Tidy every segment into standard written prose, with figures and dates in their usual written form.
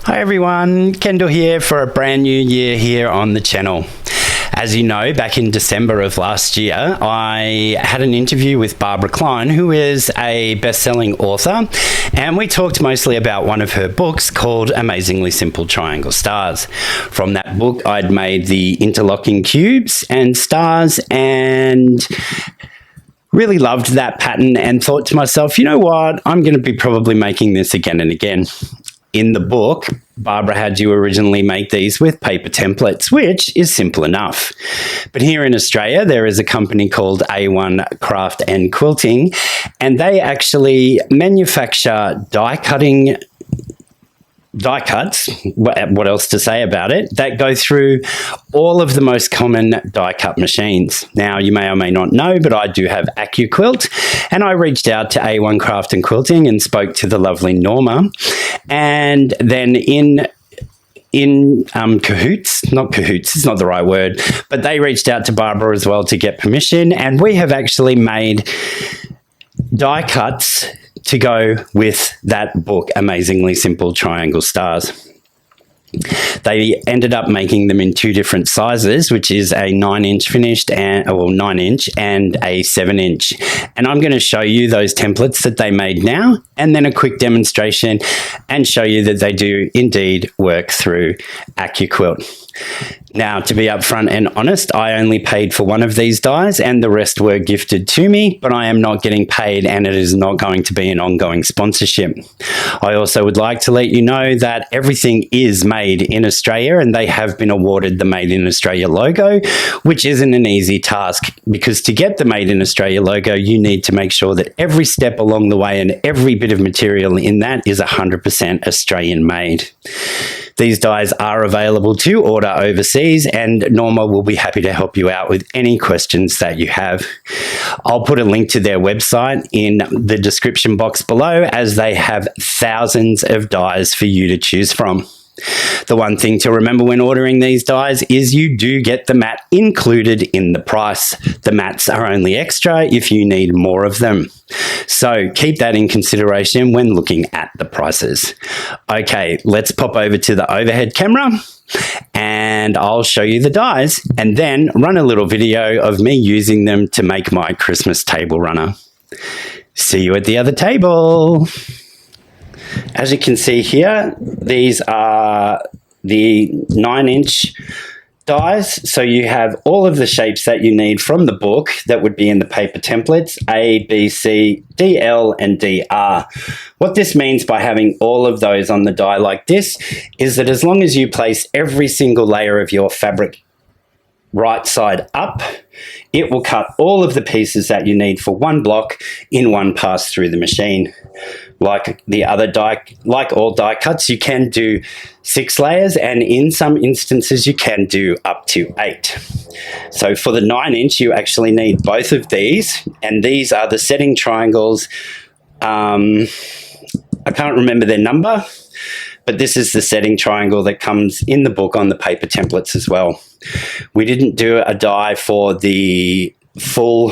Hi everyone, Kendall here for a brand new year here on the channel. As you know, back in December of last year, I had an interview with Barbara Klein, who is a best-selling author, and we talked mostly about one of her books called Amazingly Simple Triangle Stars. From that book, I'd made the interlocking cubes and stars and really loved that pattern and thought to myself, you know what, I'm going to be probably making this again and again. In the book, Barbara had you originally make these with paper templates, which is simple enough. But here in Australia, there is a company called A1 Craft and Quilting, and they actually manufacture die cuts, what else to say about it, that go through all of the most common die cut machines. Now, you may or may not know, but I do have AccuQuilt, and I reached out to A1 Craft and Quilting and spoke to the lovely Norma, and then in cahoots, not cahoots, it's not the right word, but they reached out to Barbara as well to get permission, and we have actually made die cuts to go with that book, Amazingly Simple Triangle Stars. They ended up making them in two different sizes, which is a 9-inch finished and 9-inch and a 7-inch. And I'm going to show you those templates that they made now, and then a quick demonstration and show you that they do indeed work through AccuQuilt. Now, to be upfront and honest, I only paid for one of these dies and the rest were gifted to me, but I am not getting paid and it is not going to be an ongoing sponsorship. I also would like to let you know that everything is made in Australia and they have been awarded the Made in Australia logo, which isn't an easy task because to get the Made in Australia logo, you need to make sure that every step along the way and every bit of material in that is 100% Australian made. These dies are available to order overseas and Norma will be happy to help you out with any questions that you have. I'll put a link to their website in the description box below as they have thousands of dies for you to choose from. The one thing to remember when ordering these dies is you do get the mat included in the price. The mats are only extra if you need more of them. So keep that in consideration when looking at the prices. Okay, let's pop over to the overhead camera and I'll show you the dies and then run a little video of me using them to make my Christmas table runner. See you at the other table. As you can see here, these are the 9-inch dies. So you have all of the shapes that you need from the book that would be in the paper templates, A, B, C, D, L, and D, R. What this means by having all of those on the die like this is that as long as you place every single layer of your fabric right side up, it will cut all of the pieces that you need for one block in one pass through the machine. Like the other die, like all die cuts, you can do 6 layers and in some instances you can do up to 8. So for the 9-inch you actually need both of these, and these are the setting triangles. I can't remember their number, but this is the setting triangle that comes in the book on the paper templates as well. We didn't do a die for the full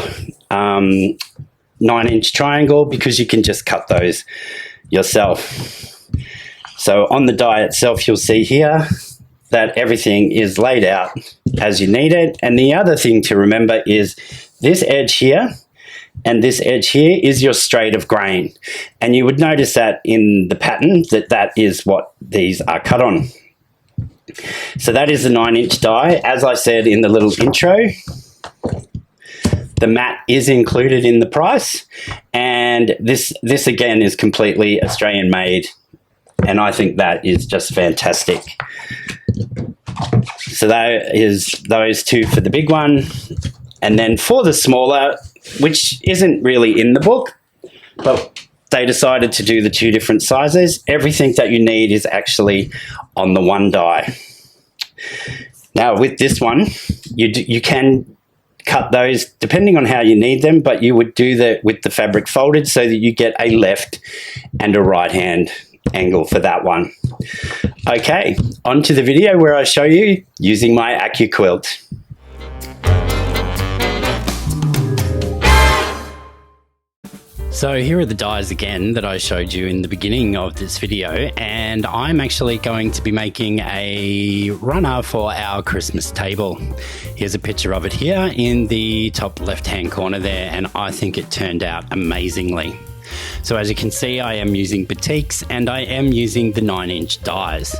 9-inch triangle because you can just cut those yourself. So on the die itself, you'll see here that everything is laid out as you need it. And the other thing to remember is this edge here and this edge here is your straight of grain. And you would notice that in the pattern that is what these are cut on. So that is the 9-inch die. As I said in the little intro, the mat is included in the price, and this again is completely Australian made, and I think that is just fantastic. So that is those two for the big one, and then for the smaller, which isn't really in the book, but they decided to do the 2 different sizes. Everything that you need is actually on the one die. Now with this one, you can cut those depending on how you need them, but you would do that with the fabric folded so that you get a left and a right hand angle for that one. Okay, on to the video where I show you using my AccuQuilt. So here are the dies again that I showed you in the beginning of this video, and I'm actually going to be making a runner for our Christmas table. Here's a picture of it here in the top left hand corner there, and I think it turned out amazingly. So as you can see, I am using batiks and I am using the 9-inch dies.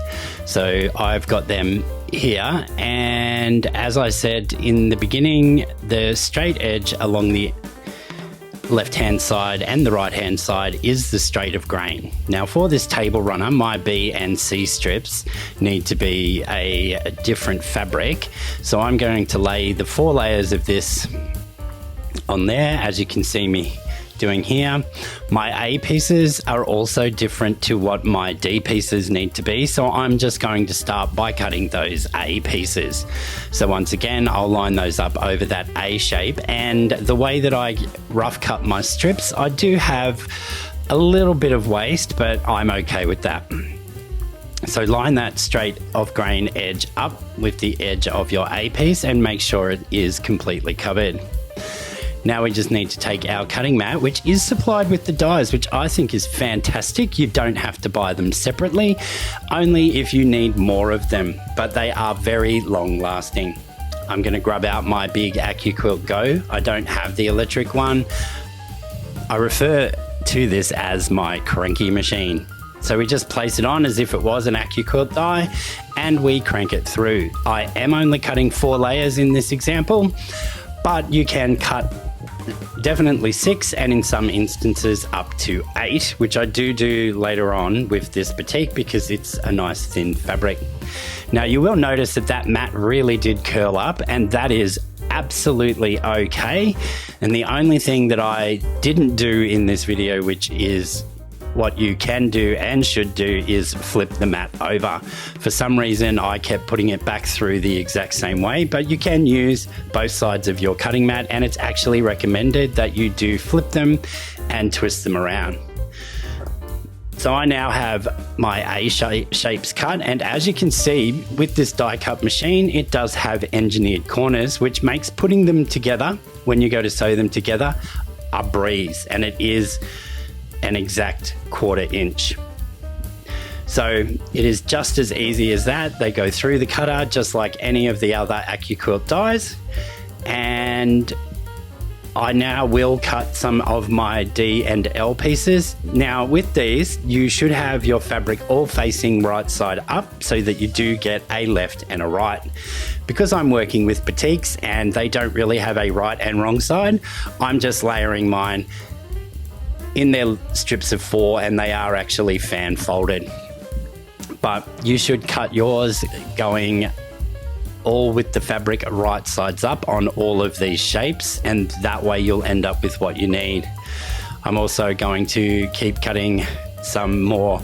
So I've got them here, and as I said in the beginning, the straight edge along the left hand side and the right hand side is the straight of grain. Now for this table runner, my B and C strips need to be a different fabric, so I'm going to lay the 4 layers of this on there, as you can see me doing here. My A pieces are also different to what my D pieces need to be, so I'm just going to start by cutting those A pieces. So once again, I'll line those up over that A shape, and the way that I rough cut my strips, I do have a little bit of waste, but I'm okay with that. So line that straight of grain edge up with the edge of your A piece and make sure it is completely covered. Now we just need to take our cutting mat, which is supplied with the dies, which I think is fantastic. You don't have to buy them separately, only if you need more of them, but they are very long lasting. I'm going to grab out my big AccuQuilt Go. I don't have the electric one. I refer to this as my cranky machine. So we just place it on as if it was an AccuQuilt die and we crank it through. I am only cutting 4 layers in this example, but you can cut definitely 6 and in some instances up to 8, which I do later on with this batik because it's a nice thin fabric. Now you will notice that that mat really did curl up, and that is absolutely okay. And the only thing that I didn't do in this video, which is what you can do and should do, is flip the mat over. For some reason I kept putting it back through the exact same way, but you can use both sides of your cutting mat, and it's actually recommended that you do flip them and twist them around. So I now have my A shapes cut, and as you can see with this die cut machine, it does have engineered corners, which makes putting them together when you go to sew them together a breeze, and it is an exact 1/4 inch. So it is just as easy as that. They go through the cutter just like any of the other AccuQuilt dies. And I now will cut some of my D and L pieces. Now with these, you should have your fabric all facing right side up so that you do get a left and a right. Because I'm working with batiks and they don't really have a right and wrong side, I'm just layering mine in their strips of 4, and they are actually fan folded. But you should cut yours going all with the fabric right sides up on all of these shapes, and that way you'll end up with what you need. I'm also going to keep cutting some more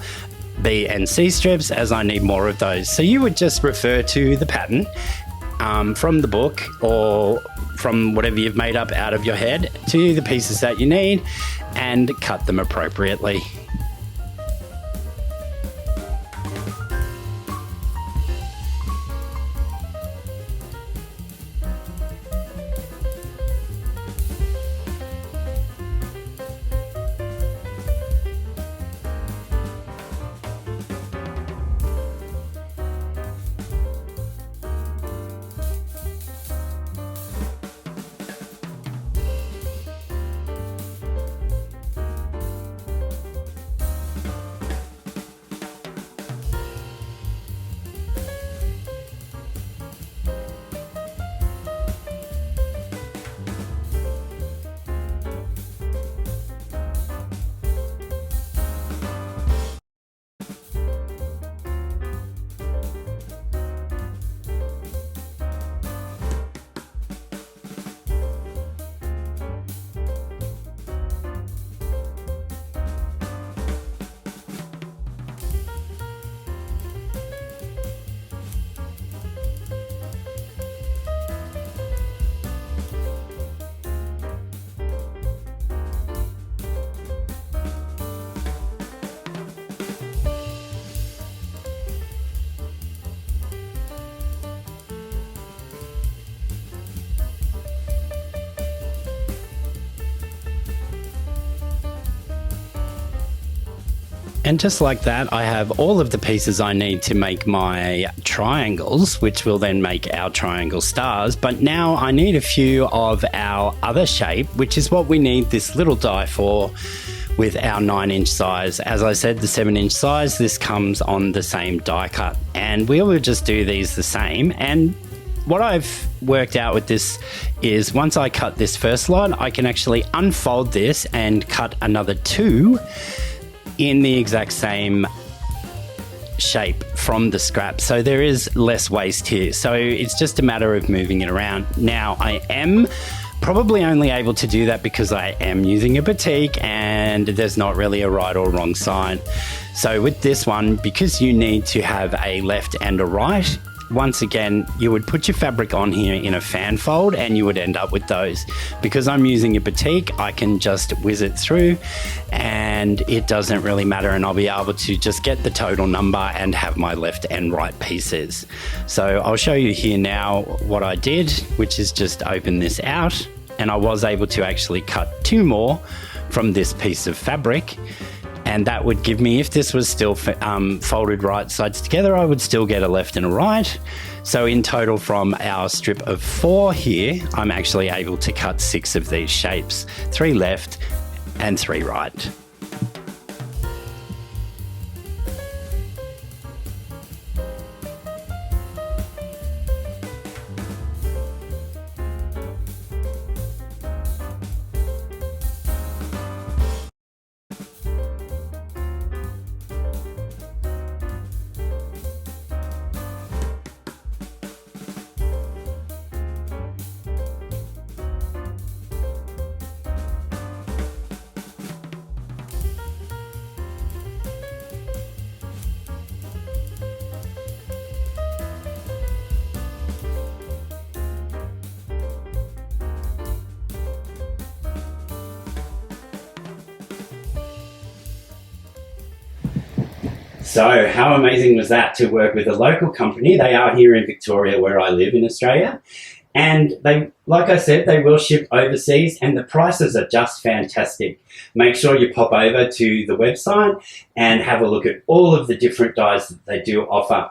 B and C strips as I need more of those. So you would just refer to the pattern from the book or from whatever you've made up out of your head to the pieces that you need and cut them appropriately. And just like that, I have all of the pieces I need to make my triangles, which will then make our triangle stars. But now I need a few of our other shape, which is what we need this little die for with our 9-inch size. As I said, the 7-inch size, this comes on the same die cut. And we will just do these the same. And what I've worked out with this is once I cut this first lot, I can actually unfold this and cut another 2 in the exact same shape from the scrap. So there is less waste here. So it's just a matter of moving it around. Now I am probably only able to do that because I am using a batik and there's not really a right or wrong side. So with this one, because you need to have a left and a right, once again, you would put your fabric on here in a fan fold and you would end up with those. Because I'm using a batik, I can just whiz it through and it doesn't really matter, and I'll be able to just get the total number and have my left and right pieces. So I'll show you here now what I did, which is just open this out, and I was able to actually cut 2 more from this piece of fabric. And that would give me, if this was still folded right sides together, I would still get a left and a right. So in total from our strip of 4 here, I'm actually able to cut 6 of these shapes, 3 left and 3 right. So how amazing was that to work with a local company? They are here in Victoria, where I live in Australia. And they, like I said, they will ship overseas and the prices are just fantastic. Make sure you pop over to the website and have a look at all of the different dyes that they do offer.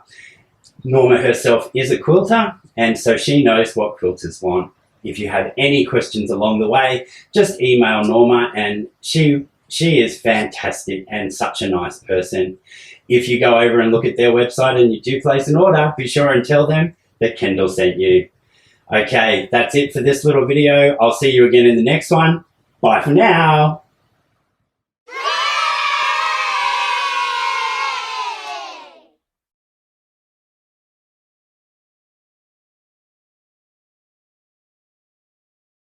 Norma herself is a quilter, and so she knows what quilters want. If you have any questions along the way, just email Norma, and she is fantastic and such a nice person. If you go over and look at their website and you do place an order, be sure and tell them that Kendall sent you. Okay, that's it for this little video. I'll see you again in the next one. Bye for now.